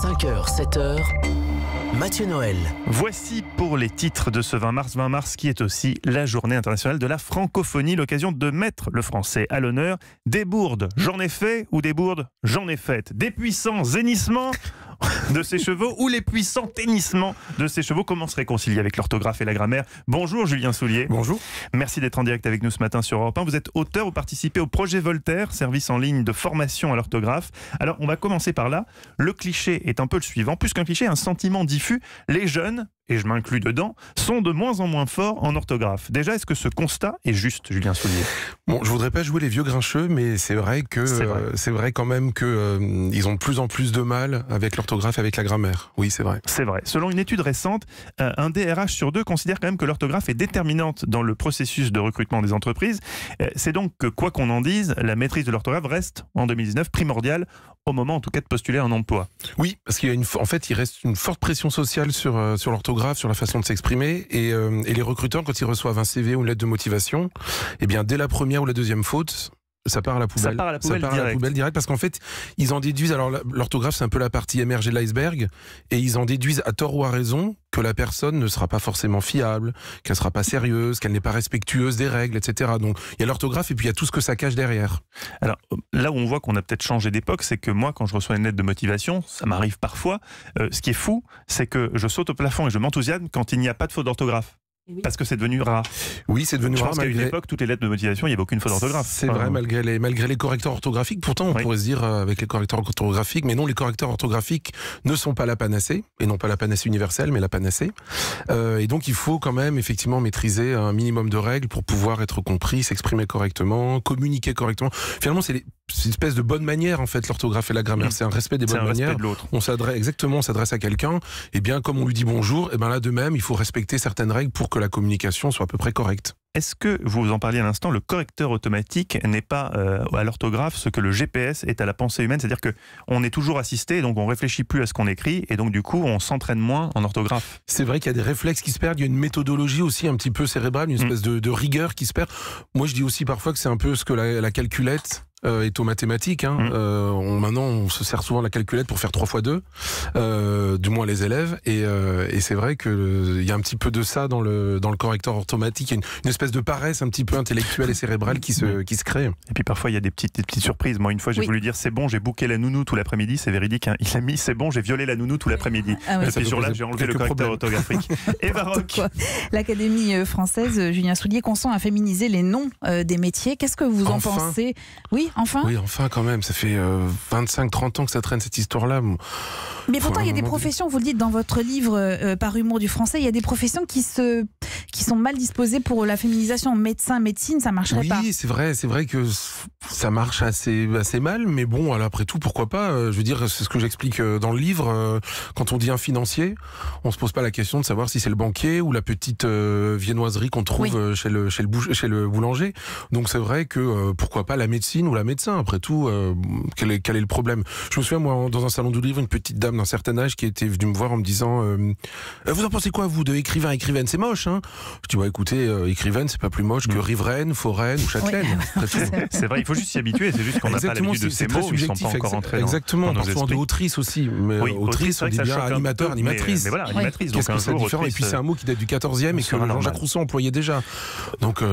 5h, 7h, Mathieu Noël. Voici pour les titres de ce 20 mars qui est aussi la journée internationale de la francophonie, l'occasion de mettre le français à l'honneur. Des bourdes, j'en ai fait, ou des bourdes, j'en ai faites. Des puissants hennissements de ces chevaux ou les puissants tennissements de ces chevaux. Comment se réconcilier avec l'orthographe et la grammaire? Bonjour Julien Soulier. Bonjour. Merci d'être en direct avec nous ce matin sur Europe 1. Vous êtes auteur, vous participez au projet Voltaire, service en ligne de formation à l'orthographe. Alors on va commencer par là. Le cliché est un peu le suivant. Plus qu'un cliché, un sentiment diffus. Les jeunes, et je m'inclus dedans, sont de moins en moins forts en orthographe. Déjà, est-ce que ce constat est juste, Julien Soulier? Bon, je voudrais pas jouer les vieux grincheux, mais c'est vrai que c'est vrai quand même que ils ont de plus en plus de mal avec l'orthographe et avec la grammaire. Oui, c'est vrai. C'est vrai. Selon une étude récente, un DRH sur deux considère quand même que l'orthographe est déterminante dans le processus de recrutement des entreprises. C'est donc que, quoi qu'on en dise, la maîtrise de l'orthographe reste, en 2019, primordiale, au moment en tout cas de postuler un emploi. Oui, parce qu'il y a en fait, il reste une forte pression sociale sur l'orthographe, sur la façon de s'exprimer, et les recruteurs, quand ils reçoivent un CV ou une lettre de motivation, eh bien, dès la première ou la deuxième faute, ça part à la poubelle. Ça part à la poubelle direct parce qu'en fait, ils en déduisent. Alors, l'orthographe, c'est un peu la partie émergée de l'iceberg, et ils en déduisent à tort ou à raison que la personne ne sera pas forcément fiable, qu'elle sera pas sérieuse, qu'elle n'est pas respectueuse des règles, etc. Donc, il y a l'orthographe et puis il y a tout ce que ça cache derrière. Alors, là où on voit qu'on a peut-être changé d'époque, c'est que moi, quand je reçois une lettre de motivation, ça m'arrive parfois. Ce qui est fou, c'est que je saute au plafond et je m'enthousiasme quand il n'y a pas de faute d'orthographe. Oui. Parce que c'est devenu rare. Oui, c'est devenu rare. Je pense qu'à une époque, toutes les lettres de motivation, il n'y avait aucune faute d'orthographe. C'est vrai, malgré les correcteurs orthographiques. Pourtant, on pourrait se dire avec les correcteurs orthographiques, mais non, les correcteurs orthographiques ne sont pas la panacée, et non pas la panacée universelle, mais la panacée. Et donc, il faut quand même effectivement maîtriser un minimum de règles pour pouvoir être compris, s'exprimer correctement, communiquer correctement. Finalement, c'est une espèce de bonne manière, en fait, l'orthographe et la grammaire. C'est un respect des bonnes manières. On s'adresse à quelqu'un, et bien, comme on lui dit bonjour, et bien là, de même, il faut respecter certaines règles pour que la communication soit à peu près correcte. Est-ce que, vous en parliez à l'instant, le correcteur automatique n'est pas à l'orthographe ce que le GPS est à la pensée humaine? C'est-à-dire qu'on est toujours assisté, donc on réfléchit plus à ce qu'on écrit, et donc du coup, on s'entraîne moins en orthographe. C'est vrai qu'il y a des réflexes qui se perdent, il y a une méthodologie aussi un petit peu cérébrale, une espèce de rigueur qui se perd. Moi, je dis aussi parfois que c'est un peu ce que la calculette est aux mathématiques. Maintenant, on se sert souvent de la calculette pour faire 3 x 2, du moins les élèves. Et c'est vrai qu'il y a un petit peu de ça dans le correcteur automatique. Il y a une espèce de paresse un petit peu intellectuelle et cérébrale qui se crée. Et puis parfois, il y a des petites surprises. Moi, une fois, j'ai voulu dire c'est bon, j'ai booké la nounou tout l'après-midi. C'est véridique. Hein. Il a mis c'est bon, j'ai violé la nounou tout l'après-midi. Et puis sur là, j'ai enlevé le correcteur orthographique. Et baroque. L'Académie française, Julien Soulier, consent à féminiser les noms des métiers. Qu'est-ce que vous en pensez? Oui, enfin. Oui, enfin quand même, ça fait 25-30 ans que ça traîne cette histoire-là. Mais pourtant, il y a des professions, vous le dites dans votre livre Par humour du français, il y a des professions qui sont mal disposées pour la féminisation. Médecin, médecine, ça marcherait pas. Oui, c'est vrai que ça marche assez mal, mais bon, alors après tout, pourquoi pas? Je veux dire, c'est ce que j'explique dans le livre. Quand on dit un financier, on se pose pas la question de savoir si c'est le banquier ou la petite viennoiserie qu'on trouve chez le boulanger. Donc c'est vrai que pourquoi pas la médecine ou la médecin? Après tout, quel est le problème? Je me souviens, moi, dans un salon du livre, une petite dame d'un certain âge qui était venue me voir en me disant vous en pensez quoi, vous, de écrivaine? C'est moche, hein? Je dis, écoutez, écrivaine, c'est pas plus moche que riveraine, foraine ou châtelaine. Oui. C'est vrai, il faut juste s'y habituer, c'est juste qu'on n'a pas l'habitude de ces mots, ils ne sont pas encore entrés Exactement, dans nos parfois de autrice aussi. Mais autrice, on dit bien animateur, animatrice. Mais voilà, animatrice. Qu'est-ce que c'est différent? Et puis c'est un mot qui date du 14e et que Jean-Jacques Rousseau employait déjà. Donc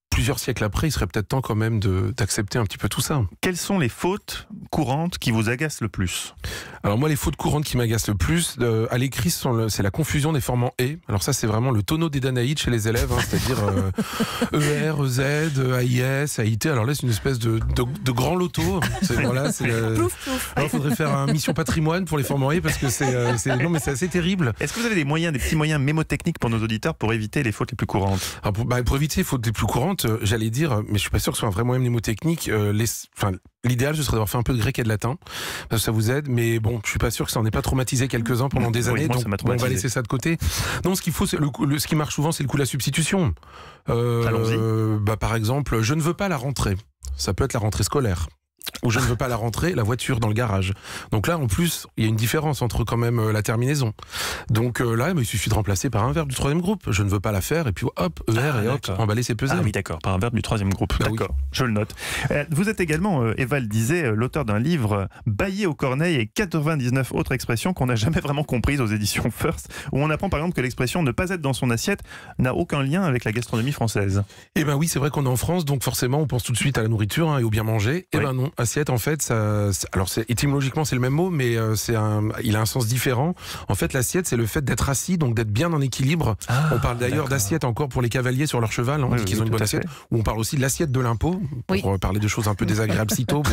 plusieurs siècles après, il serait peut-être temps quand même d'accepter un petit peu tout ça. Quelles sont les fautes courantes qui vous agacent le plus? Alors moi, les fautes courantes qui m'agacent le plus, à l'écrit, c'est la confusion des formes en « et ». Alors ça, c'est vraiment le tonneau des Danaïdes chez les élèves, c'est-à-dire ER, EZ, AIS, AIT. Alors là, c'est une espèce de grand loto. Il faudrait faire une mission patrimoine pour les formes en « et » parce que c'est assez terrible. Est-ce que vous avez des petits moyens mémotechniques pour nos auditeurs pour éviter les fautes les plus courantes? Alors pour éviter les fautes les plus courantes, j'allais dire, mais je suis pas sûr que ce soit un vrai moyen mnémotechnique. L'idéal, ce serait d'avoir fait un peu de grec et de latin, parce que ça vous aide. Mais bon, je suis pas sûr que ça en ait pas traumatisé quelques-uns pendant des années. Donc on va laisser ça de côté. Non, ce qu'il faut, c'est ce qui marche souvent, c'est le coup de la substitution. Allons-y. Par exemple, je ne veux pas la rentrée. Ça peut être la rentrée scolaire. ou je ne veux pas la rentrée, la voiture dans le garage. Donc là, en plus, il y a une différence entre quand même la terminaison. Donc là, il suffit de remplacer par un verbe du troisième groupe. Je ne veux pas la faire, et puis hop, ER et hop, emballer, c'est peser. Ah oui, d'accord, par un verbe du troisième groupe. Bah d'accord, oui. Je le note. Vous êtes également, Eva le disait, l'auteur d'un livre Baillé aux corneilles et 99 autres expressions qu'on n'a jamais vraiment comprises aux éditions First, où on apprend par exemple que l'expression ne pas être dans son assiette n'a aucun lien avec la gastronomie française. Eh ben oui, c'est vrai qu'on est en France, donc forcément on pense tout de suite à la nourriture et au bien manger. Eh ben non, assiette en fait, alors étymologiquement c'est le même mot, mais il a un sens différent. En fait, l'assiette c'est le fait d'être assis, donc d'être bien en équilibre. On parle d'ailleurs d'assiette encore pour les cavaliers sur leur cheval, on dit qu'ils ont une bonne assiette. Ou on parle aussi de l'assiette de l'impôt, pour parler de choses un peu désagréables sitôt. Bon.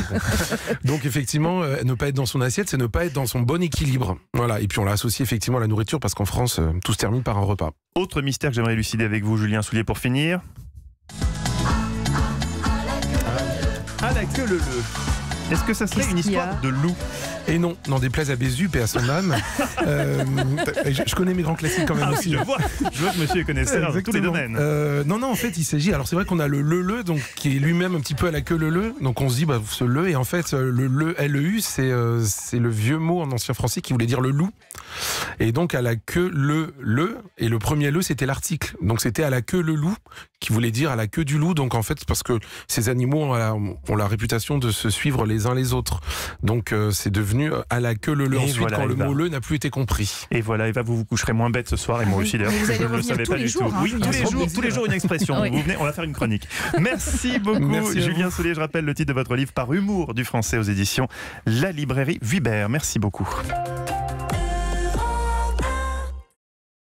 Donc effectivement, ne pas être dans son assiette, c'est ne pas être dans son bon équilibre. Voilà. Et puis on l'a associé effectivement à la nourriture parce qu'en France, tout se termine par un repas. Autre mystère que j'aimerais élucider avec vous, Julien Soulier, pour finir. À la queue leu. Est-ce que ça serait une histoire de loup? Et non, n'en déplaise à Bézu, paix à son âme. Je connais mes grands classiques quand même aussi. Je vois que monsieur est connaisseur de tous les domaines. Non, en fait, il s'agit. Alors, c'est vrai qu'on a le, donc, qui est lui-même un petit peu à la queue le. Donc, on se dit, ce le, et en fait, le LEU, c'est le vieux mot en ancien français qui voulait dire le loup. Et donc, à la queue le, et le premier le, c'était l'article. Donc, c'était à la queue le loup, qui voulait dire à la queue du loup. Donc, en fait, parce que ces animaux ont la réputation de se suivre les uns les autres. Donc, c'est devenu à la queue le ensuite voilà, quand le mot le n'a plus été compris. Et voilà, Eva, vous coucherez moins bête ce soir et moi aussi d'ailleurs. Vous allez je ne le savais pas du tout. Hein, oui, tous les jours une expression. Vous venez, on va faire une chronique. Merci beaucoup. Merci Julien Soulier. Je rappelle le titre de votre livre Par humour du français aux éditions La Librairie Vuibert. Merci beaucoup.